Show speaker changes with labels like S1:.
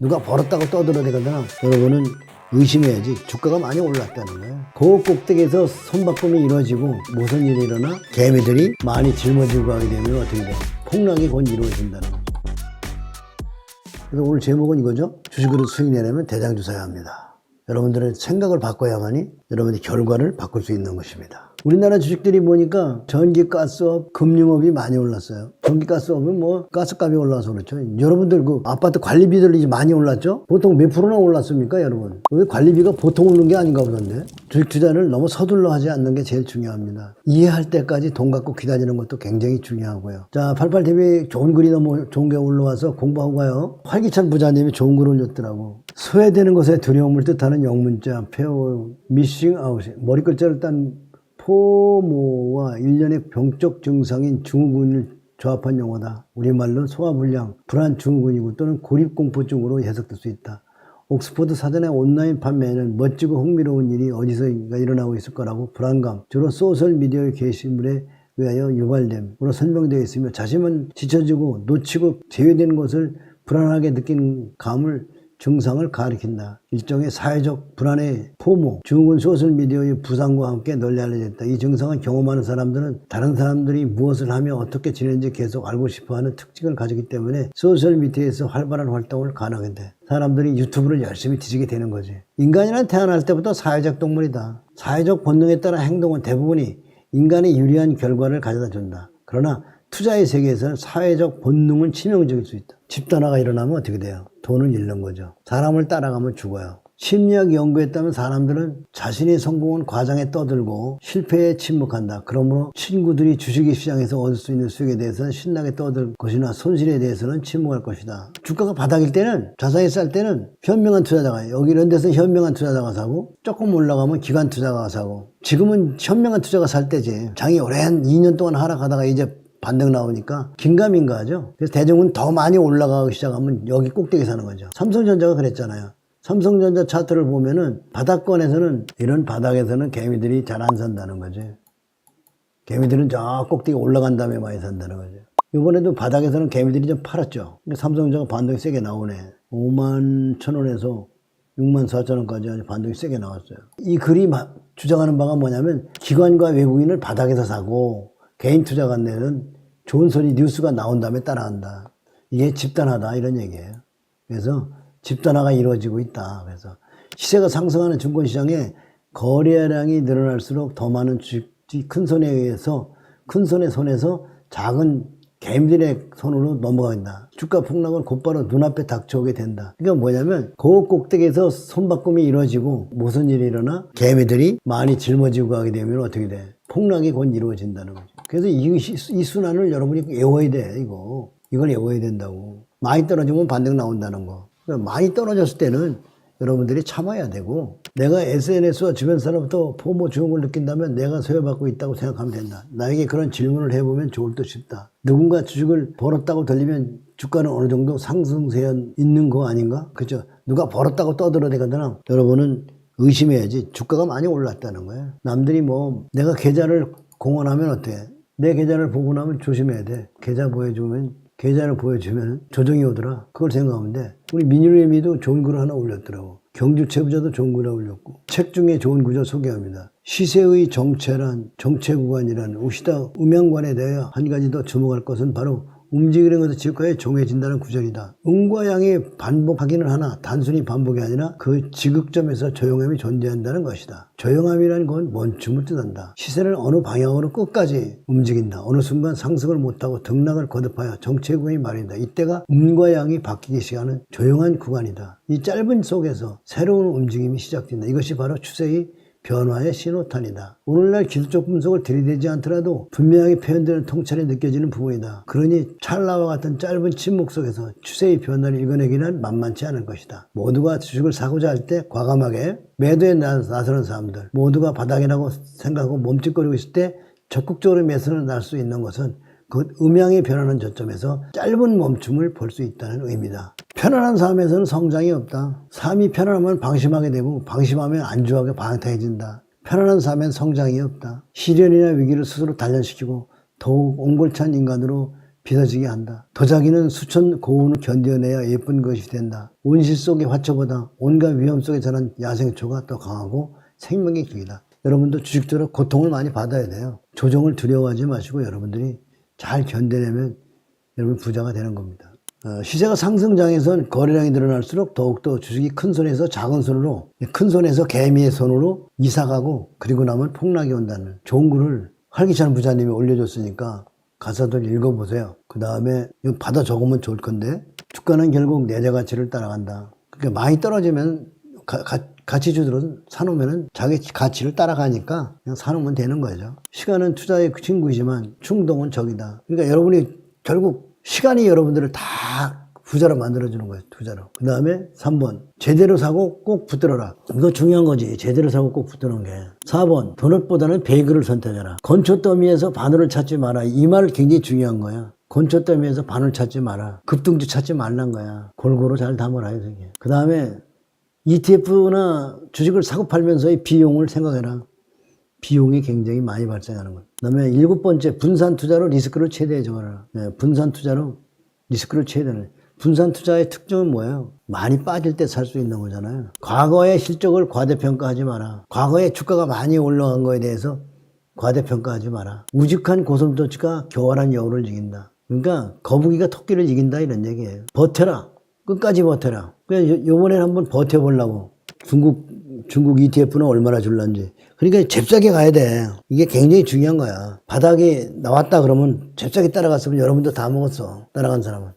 S1: 누가 벌었다고 떠들어대거든 여러분은 의심해야지. 주가가 많이 올랐다는 거예요. 그 꼭대기에서 손바꿈이 이루어지고 무슨 일이 일어나? 개미들이 많이 짊어지고 가게 되면 어떻게 돼? 폭락이 곧 이루어진다는 거죠. 그래서 오늘 제목은 이거죠. 주식으로 수익 내려면 대장주 사야 합니다. 여러분들의 생각을 바꿔야만이 여러분의 결과를 바꿀 수 있는 것입니다. 우리나라 주식들이 보니까 전기, 가스업, 금융업이 많이 올랐어요. 전기, 가스업은 뭐 가스값이 올라서 그렇죠. 여러분들 그 아파트 관리비들이 많이 올랐죠? 보통 몇 프로나 올랐습니까, 여러분? 왜 관리비가 보통 오르는 게 아닌가 보던데. 주식 투자를 너무 서둘러 하지 않는 게 제일 중요합니다. 이해할 때까지 돈 갖고 기다리는 것도 굉장히 중요하고요. 자, 88TV 좋은 글이 너무 좋은 게 올라와서 공부하고 가요. 활기찬 부자님이 좋은 글을 올렸더라고. 소외되는 것에 두려움을 뜻하는 영문자, 페어, 미싱 아웃, 머리 글자를 딴 포모와 일련의 병적 증상인 증후군을 조합한 용어다. 우리말로 소화불량, 불안 증후군이고 또는 고립공포증으로 해석될 수 있다. 옥스퍼드 사전의 온라인 판매에는 멋지고 흥미로운 일이 어디서 일어나고 있을 거라고 불안감, 주로 소셜미디어의 게시물에 의하여 유발됨으로 설명되어 있으며 자신만 지쳐지고 놓치고 제외되는 것을 불안하게 느끼는 감을 증상을 가리킨다. 일종의 사회적 불안의 포모, 증후군 소셜미디어의 부상과 함께 널리 알려졌다. 이 증상을 경험하는 사람들은 다른 사람들이 무엇을 하며 어떻게 지내는지 계속 알고 싶어하는 특징을 가지기 때문에 소셜미디어에서 활발한 활동을 가능하게 돼. 사람들이 유튜브를 열심히 뒤지게 되는 거지. 인간이란 태어날 때부터 사회적 동물이다. 사회적 본능에 따라 행동은 대부분이 인간의 유리한 결과를 가져다 준다. 그러나 투자의 세계에서는 사회적 본능은 치명적일 수 있다. 집단화가 일어나면 어떻게 돼요? 돈을 잃는 거죠. 사람을 따라가면 죽어요. 심리학 연구에 따르면 사람들은 자신의 성공은 과장에 떠들고 실패에 침묵한다. 그러므로 친구들이 주식시장에서 얻을 수 있는 수익에 대해서는 신나게 떠들 것이나 손실에 대해서는 침묵할 것이다. 주가가 바닥일 때는, 자산이 쌀 때는 현명한 투자자가, 여기 이런 데서는 현명한 투자자가 사고 조금 올라가면 기관 투자자가 사고, 지금은 현명한 투자가 살 때지. 장이 오랜 2년 동안 하락하다가 이제 반등 나오니까 긴가민가하죠. 그래서 대중은 더 많이 올라가기 시작하면 여기 꼭대기 사는 거죠. 삼성전자가 그랬잖아요. 삼성전자 차트를 보면은 바닥권에서는, 이런 바닥에서는 개미들이 잘 안 산다는 거죠. 개미들은 저 꼭대기 올라간 다음에 많이 산다는 거죠. 이번에도 바닥에서는 개미들이 좀 팔았죠. 삼성전자가 반등이 세게 나오네. 51,000원에서 64,000원까지 아주 반등이 세게 나왔어요. 이 글이 주장하는 바가 뭐냐면 기관과 외국인을 바닥에서 사고 개인 투자관들은 좋은 소리 뉴스가 나온 다음에 따라한다. 이게 집단화다 이런 얘기예요. 그래서 집단화가 이루어지고 있다. 그래서 시세가 상승하는 증권시장에 거래량이 늘어날수록 더 많은 주식이 큰 손에 의해서, 큰 손의 손에서 작은 개미들의 손으로 넘어간다. 주가 폭락은 곧바로 눈앞에 닥쳐오게 된다. 그러니까 뭐냐면 그 꼭대기에서 손바꿈이 이루어지고 무슨 일이 일어나? 개미들이 많이 짊어지고 가게 되면 어떻게 돼? 폭락이 곧 이루어진다는 거죠. 그래서 이 순환을 여러분이 외워야 돼. 이걸 외워야 된다고. 많이 떨어지면 반등 나온다는 거. 그러니까 많이 떨어졌을 때는 여러분들이 참아야 되고, 내가 SNS와 주변 사람부터 포모 증후군을 느낀다면 내가 소외받고 있다고 생각하면 된다. 나에게 그런 질문을 해보면 좋을 듯 싶다. 누군가 주식을 벌었다고 들리면 주가는 어느 정도 상승세에 있는 거 아닌가? 그죠? 누가 벌었다고 떠들어대거든. 여러분은 의심해야지. 주가가 많이 올랐다는 거예요. 남들이 뭐 내가 계좌를 공언하면 어때? 내 계좌를 보고 나면 조심해야 돼. 계좌를 보여주면 조정이 오더라. 그걸 생각하면 돼. 우리 민유래미도 좋은 글을 하나 올렸더라고. 경주체부자도 좋은 글을 올렸고, 책 중에 좋은 구절 소개합니다. 시세의 정체란, 정체구간이란 우시다 음양관에 대해 한 가지 더 주목할 것은 바로 움직이는 것은 지극하게 정해진다는 구절이다. 음과 양이 반복하기는 하나 단순히 반복이 아니라 그 지극점에서 조용함이 존재한다는 것이다. 조용함이라는 건 멈춤을 뜻한다. 시세는 어느 방향으로 끝까지 움직인다. 어느 순간 상승을 못하고 등락을 거듭하여 정체구간이 마련이다. 이때가 음과 양이 바뀌기 시작하는 조용한 구간이다. 이 짧은 속에서 새로운 움직임이 시작된다. 이것이 바로 추세의 변화의 신호탄이다. 오늘날 기술적 분석을 들이대지 않더라도 분명하게 표현되는 통찰이 느껴지는 부분이다. 그러니 찰나와 같은 짧은 침묵 속에서 추세의 변화를 읽어내기는 만만치 않을 것이다. 모두가 주식을 사고자 할 때 과감하게 매도에 나서는 사람들, 모두가 바닥이라고 생각하고 멈칫거리고 있을 때 적극적으로 매수를 날 수 있는 것은 그 음양이 변하는 저점에서 짧은 멈춤을 볼 수 있다는 의미다. 편안한 삶에서는 성장이 없다. 삶이 편안하면 방심하게 되고 방심하면 안주하게 방탕해진다. 편안한 삶엔 성장이 없다. 시련이나 위기를 스스로 단련시키고 더욱 옹골찬 인간으로 비서지게 한다. 도자기는 수천 고온을 견뎌내야 예쁜 것이 된다. 온실 속의 화초보다 온갖 위험 속에 자란 야생초가 더 강하고 생명의 기이다. 여러분도 주식적으로 고통을 많이 받아야 돼요. 조정을 두려워하지 마시고 여러분들이 잘 견뎌내면 여러분 부자가 되는 겁니다. 시세가 상승장에선 거래량이 늘어날수록 더욱더 주식이 큰 손에서 작은 손으로, 큰 손에서 개미의 손으로 이사가고 그리고 나면 폭락이 온다는 좋은 글을 활기찬 부자님이 올려줬으니까 가서들 읽어보세요. 그 다음에 이거 받아 적으면 좋을 건데, 주가는 결국 내재 가치를 따라간다. 그러니까 많이 떨어지면 가치주들은 사놓으면 자기 가치를 따라가니까 그냥 사놓으면 되는 거죠. 시간은 투자의 친구이지만 충동은 적이다. 그러니까 여러분이 결국 시간이 여러분들을 다 부자로 만들어주는 거예요. 투자로. 그 다음에 3번 제대로 사고 꼭 붙들어라. 이거 중요한 거지. 제대로 사고 꼭 붙드는 게. 4번 도넛보다는 베이글을 선택해라. 건초 더미에서 바늘을 찾지 마라. 이 말 굉장히 중요한 거야. 건초 더미에서 바늘 찾지 마라. 급등주 찾지 말란 거야. 골고루 잘 담아라. 이게. 그 다음에 ETF나 주식을 사고 팔면서의 비용을 생각해라. 비용이 굉장히 많이 발생하는 거예요. 그 다음에 7번째, 분산 투자로 리스크를 최대해 줘라. 분산 투자로 리스크를 최대해. 분산 투자의 특징은 뭐예요? 많이 빠질 때 살 수 있는 거잖아요. 과거의 실적을 과대평가하지 마라. 과거에 주가가 많이 올라간 거에 대해서 과대평가하지 마라. 우직한 고슴도치가 교활한 여우를 이긴다. 그러니까 거북이가 토끼를 이긴다 이런 얘기예요. 버텨라. 끝까지 버텨라. 그냥 요번에 한번 버텨보려고. 중국 ETF는 얼마나 줄란지. 그러니까 잽싸게 가야 돼. 이게 굉장히 중요한 거야. 바닥이 나왔다 그러면 잽싸게 따라갔으면 여러분도 다 먹었어. 따라간 사람은.